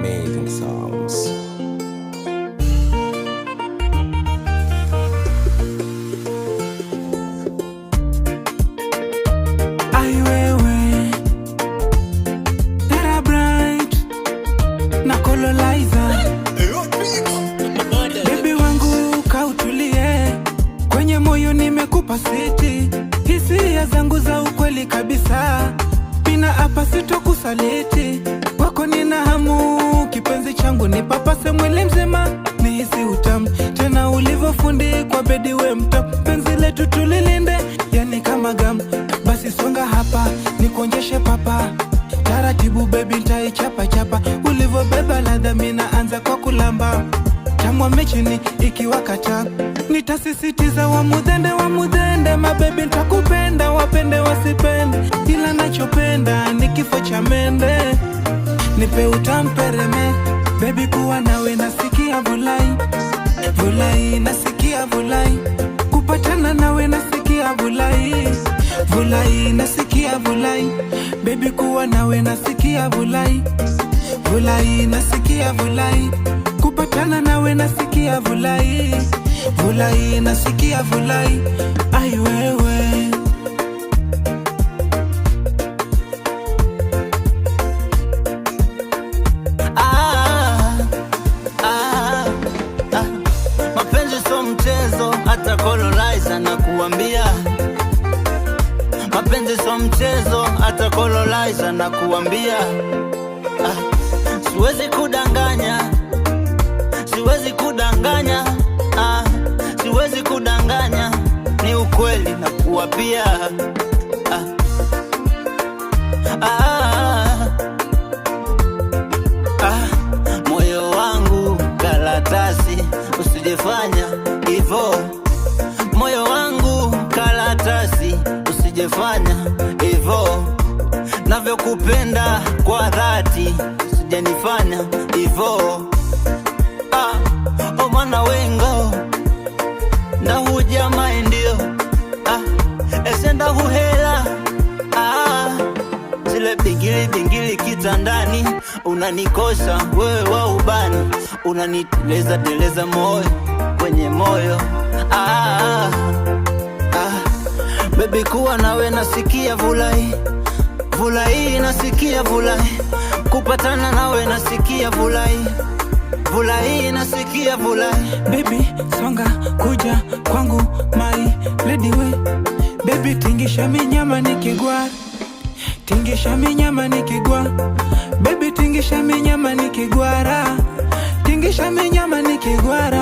amazing sounds. Baby wangu kautulie, kwenye moyo nimekupa siti, hisia zangu za ukweli kabisa, mina hapa sitokusaliti, wako nina hamu, kipenzi changu nipapase mwili mzima, nihisi utamu, tena ulivofundi kwa bedi we mtamu, penzi letu tulilinde, yani kama gamu, basi songa hapa, nikuonjeshe papa, taratibu baby nitaichapa chapa, ulivo beba ladha mina anza kwa kulamba, tamwa mechini ikiwakata, nitasisitiza wa mudhende, mabebi nitakupenda, wapende wasipende, ila nachopenda ni kifo cha mende, nipe utampereme, baby kuwa nawe nasikia vulai, vulai nasikia vulai, kupatana nawe nasikia vulai, vulai nasikia vulai, baby kuwa nawe nasikia vulai, vulai nasikia vulai, kupatana nawe nasikia vulai, vulai nasikia vulai, ai wewe. Mapenzi so mchezo, hata Kololaiza na kuambia. Mapenzi so mchezo, hata Kololaiza na kuambia. Siwezi kudanganya, siwezi kudanganya, siwezi kudanganya, ni ukweli na kuwapia. Moyo wangu karatasi, usijefanya hivyo. Moyo wangu karatasi, usijefanya hivyo. Navyokupenda kwa dhati, usijanifanya hivyo. Omana wengo ndahuja maindio, esenda huhela, zile bingili kitandani, unanikosha wewe wa ubani, unaniteleza moyo kwenye moyo. Baby kuwa nawe nasikia vulai, vulai nasikia vulai, kupatana nawe nasikia vulai, vulai nasikia vulai. Baby songa kuja kwangu my lady we, baby tingisha minyama nikigwa, tingisha minyama nikigwa, baby tingisha minyama nikigwara, tingisha minyama nikigwara.